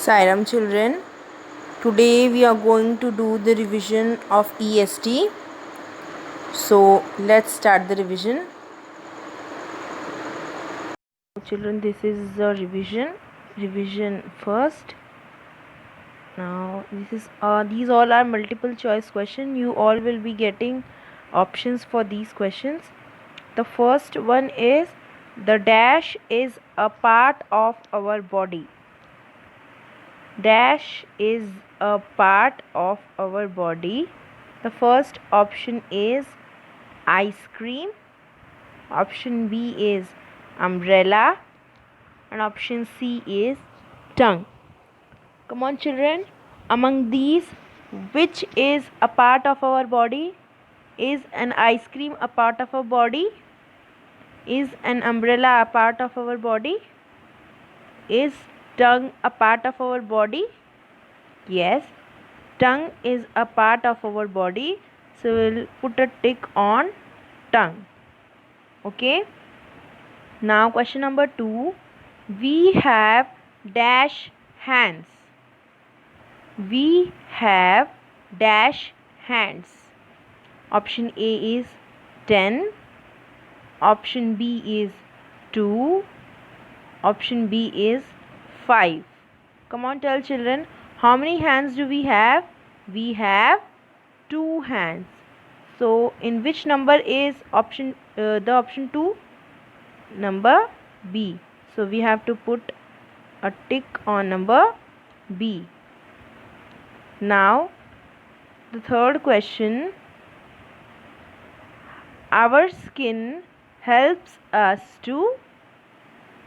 Sairam children, today we are going to do the revision of EST. So let's start the revision. Children, this is the revision first. Now these all are multiple choice question. You all will be getting options for these questions. The first one is the dash is a part of our body. Dash is a part of our body. The first option is ice cream, option B is umbrella, and option C is tongue. Come on children, among these, which is a part of our body? Is an ice cream a part of our body? Is an umbrella a part of our body? Is tongue a part of our body? Yes, tongue is a part of our body, so we'll put a tick on tongue. Okay, now question number 2. We have dash hands. We have dash hands. Option A is 10, option B is 2, option B is 5. Come on, tell children, how many hands do we have? We have 2 hands. So in which number is the option 2? Number B. So we have to put a tick on number B. Now the third question. Our skin helps us to.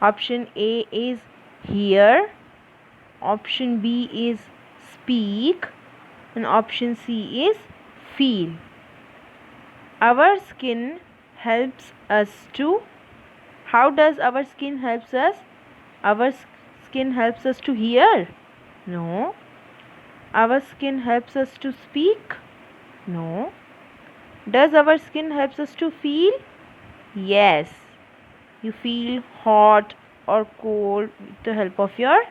Option A is hear, option B is speak, and option C is feel. Our skin helps us to. How does our skin helps us? Our skin helps us to hear? No. Our skin helps us to speak? No. Does our skin helps us to feel? Yes. You feel hot or cold with the help of your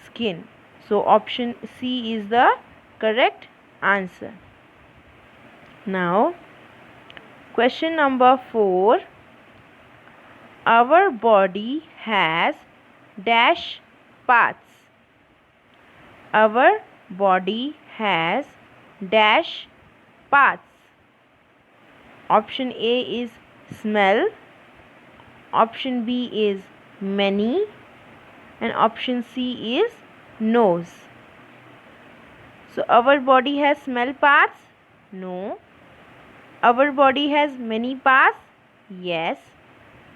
skin. So option C is the correct answer. Now question number 4. Our body has dash parts. Our body has dash parts. Option A is smell, option B is many, and option C is nose. So our body has smell parts? No. Our body has many parts? Yes.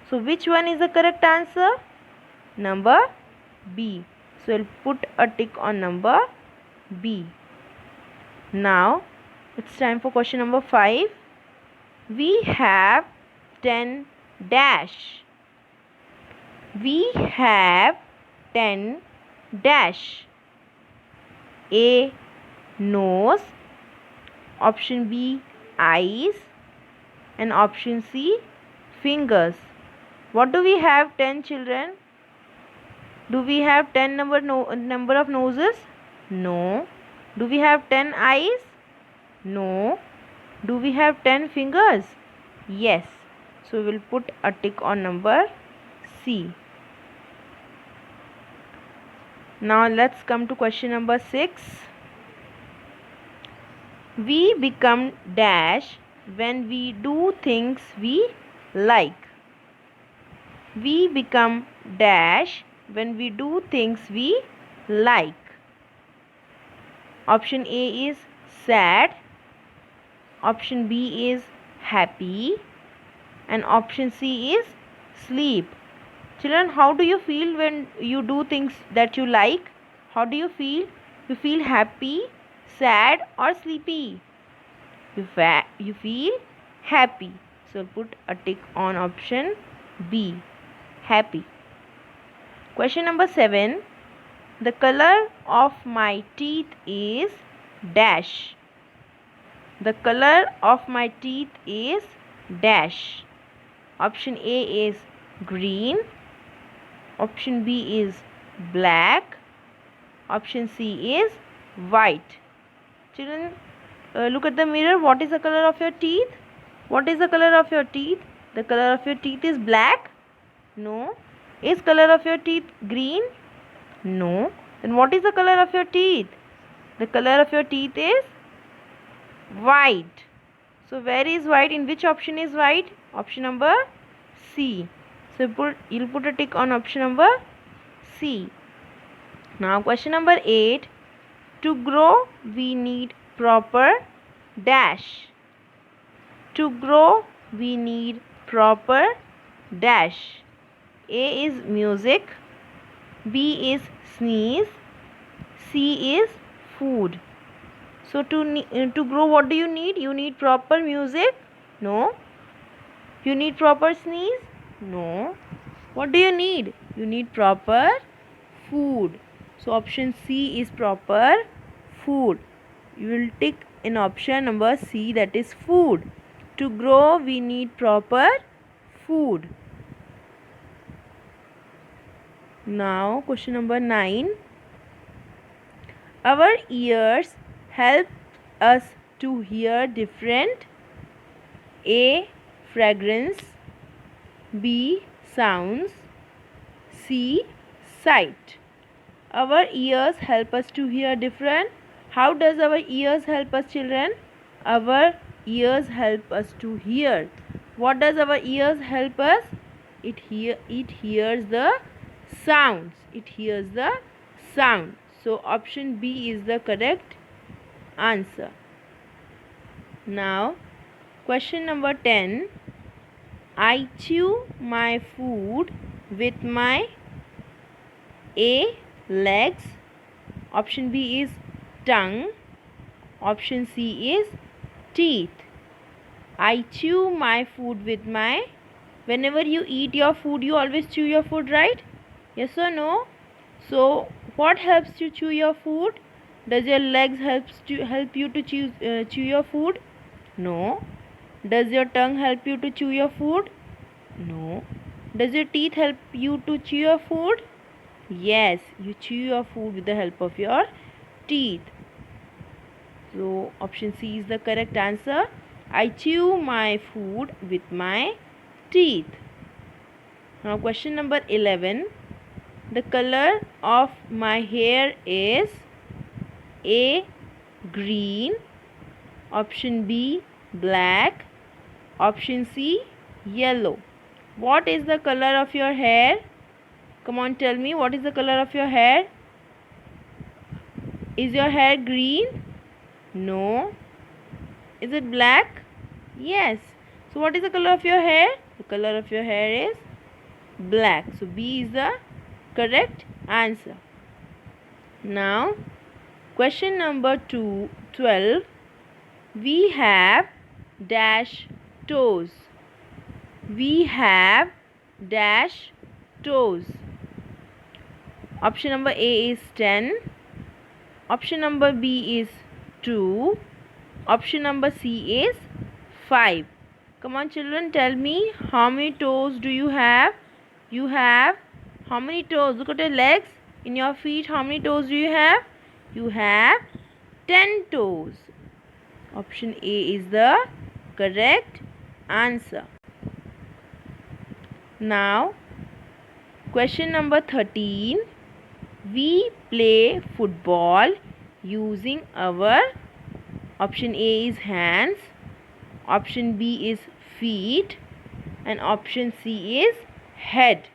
So which one is the correct answer? Number B. So I'll put a tick on number B. Now it's time for question number 5. We have 10 dash. We have 10 dash. A nose, option B eyes, and option C fingers. What do we have 10 children? Do we have 10 number of noses? No. Do we have 10 eyes? No. Do we have 10 fingers? Yes. So we will put a tick on number C. Now let's come to question number 6. We become dash when we do things we like. We become dash when we do things we like. Option A is sad, option B is happy, and option C is sleep. Children, how do you feel when you do things that you like? How do you feel? You feel happy, sad, or sleepy? You feel happy. So put a tick on option B, happy. Question number 7. The color of my teeth is dash. The color of my teeth is dash. Option A is green, option B is black, Option C is white. Children, look at the mirror. What is the color of your teeth? What is the color of your teeth? The color of your teeth is black? No. Is color of your teeth green? No. Then what is the color of your teeth? The color of your teeth is white. So where is white? In which option is white? Option number C. So you'll put a tick on option number C. Now question number 8. To grow we need proper dash. To grow we need proper dash. A is music, B is sneeze, C is food. So to grow, what do you need? You need proper music? No. You need proper sneeze? No. What do you need? You need proper food. So option C is proper food. You will tick in option number C, that is food. To grow we need proper food. Now question number 9. Our ears help us to hear different A. fragrance, B. sounds, C. sight. Our ears help us to hear different. How does our ears help us, children? Our ears help us to hear. What does our ears help us? It hears the sounds. It hears the sound. So option B is the correct answer. Now question number 10. I chew my food with my A. legs, option B is tongue, option C is teeth. I chew my food with my, whenever you eat your food you always chew your food, right? Yes or no? So what helps you chew your food? Does your legs help you to chew your food? No. Does your tongue help you to chew your food? No. Does your teeth help you to chew your food? Yes, you chew your food with the help of your teeth. So option C is the correct answer. I chew my food with my teeth. Now question number 11. The color of my hair is A. green, option B. black, option C. yellow. What is the color of your hair? Come on, tell me, what is the color of your hair? Is your hair green? No. Is it black? Yes. So what is the color of your hair? The color of your hair is black. So B is the correct answer. Now question number 12. We have dash toes. We have dash toes. Option number A is 10. Option number B is 2. Option number C is 5. Come on children, tell me, how many toes do you have? You have how many toes? Look at your legs. In your feet, how many toes do you have? You have 10 toes. Option A is the correct answer. Now question number 13. We play football using our, option A is hands, option B is feet, and option C is head.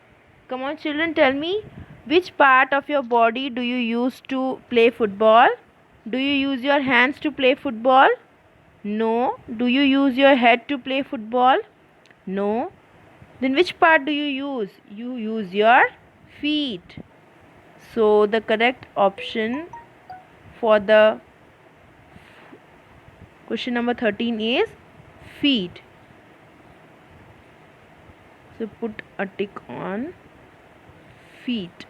Come on children, tell me, which part of your body do you use to play football? Do you use your hands to play football? No. Do you use your head to play football? No. Then which part do you use? You use your feet. So the correct option for the question number 13 is feet. So put a tick on feet.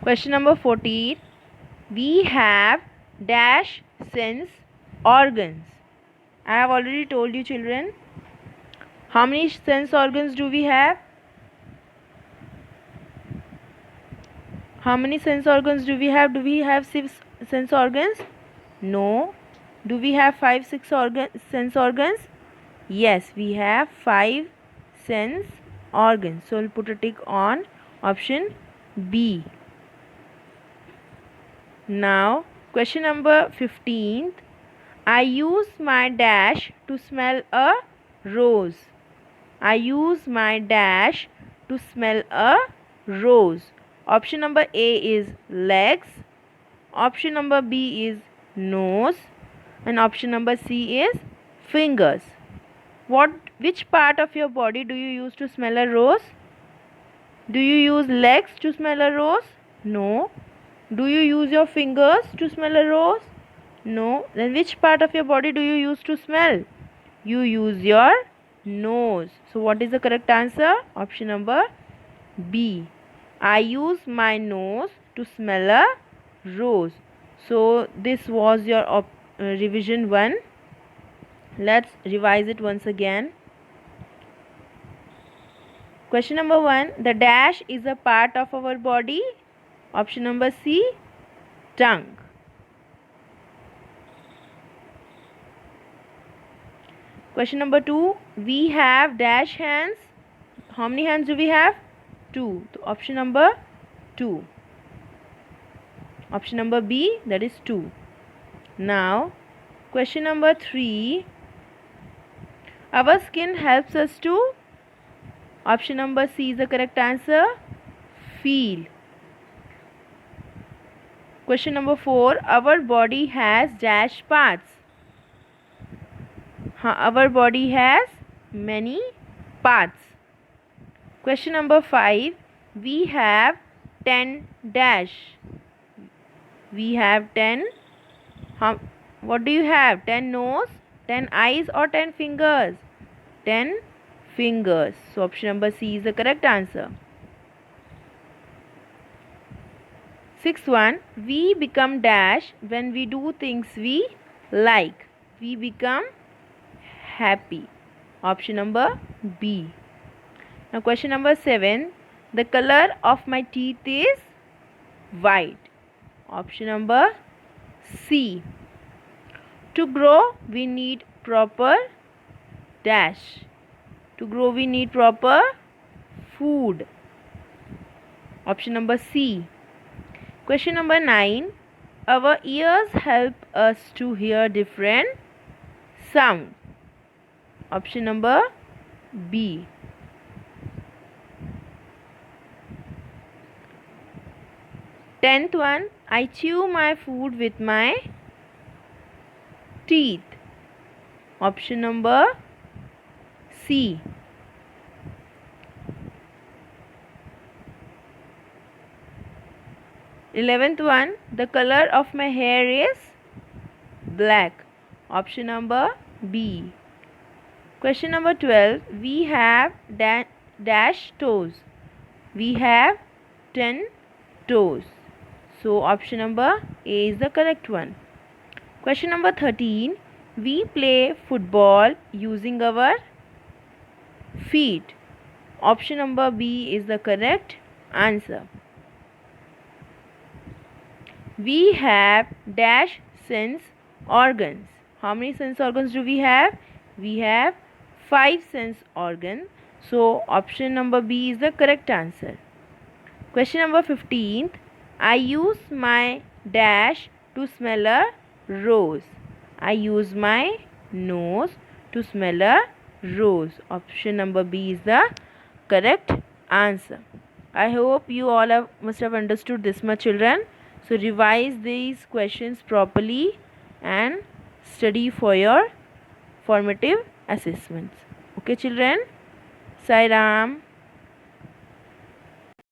Question number 14. We have dash sense organs. I have already told you children How many sense organs do we have? How many sense organs do we have? Do we have 6 sense organs? No. Do we have 5, 6 sense organs? Yes, we have 5 sense organs. So we'll put a tick on option B. Now, question number 15th. I use my dash to smell a rose. I use my dash to smell a rose. Option number A is legs. Option number B is nose. And option number C is fingers. Which part of your body do you use to smell a rose? Do you use legs to smell a rose? No. Do you use your fingers to smell a rose? No. Then which part of your body do you use to smell? You use your nose. So what is the correct answer? Option number B. I use my nose to smell a rose. So this was your revision 1. Let's revise it once again. Question number 1. The dash is a part of our body. Option number C, tongue. Question number 2. We have dash hands. How many hands do we have? 2. So option number 2. Option number B, that is 2. Now, question number 3. Our skin helps us to. Option number C is the correct answer. Feel. Question number 4. Our body has dash parts. Our body has many parts. Question number 5. We have 10 dash. We have 10. What do you have? 10 nose, 10 eyes or 10 fingers? 10 fingers. So option number C is the correct answer. 6th one. We become dash when we do things we like. We become happy. Option number B. Now question number 7. The color of my teeth is white. Option number C. To grow we need proper dash. To grow we need proper food. Option number C. Question number 9. Our ears help us to hear different sounds. Option number B. 10th one. I chew my food with my teeth. Option number C. 11th one. The color of my hair is black. Option number B. Question number 12. We have dash toes. We have 10 toes. So option number A is the correct one. Question number 13. We play football using our feet. Option number B is the correct answer. We have dash sense organs. How many sense organs do we have? We have 5 sense organs. So option number B is the correct answer. Question number 15th. I use my dash to smell a rose. I use my nose to smell a rose. Option number B is the correct answer. I hope you all must have understood this much, children. So revise these questions properly and study for your formative assessments. Okay, children? Sai Ram.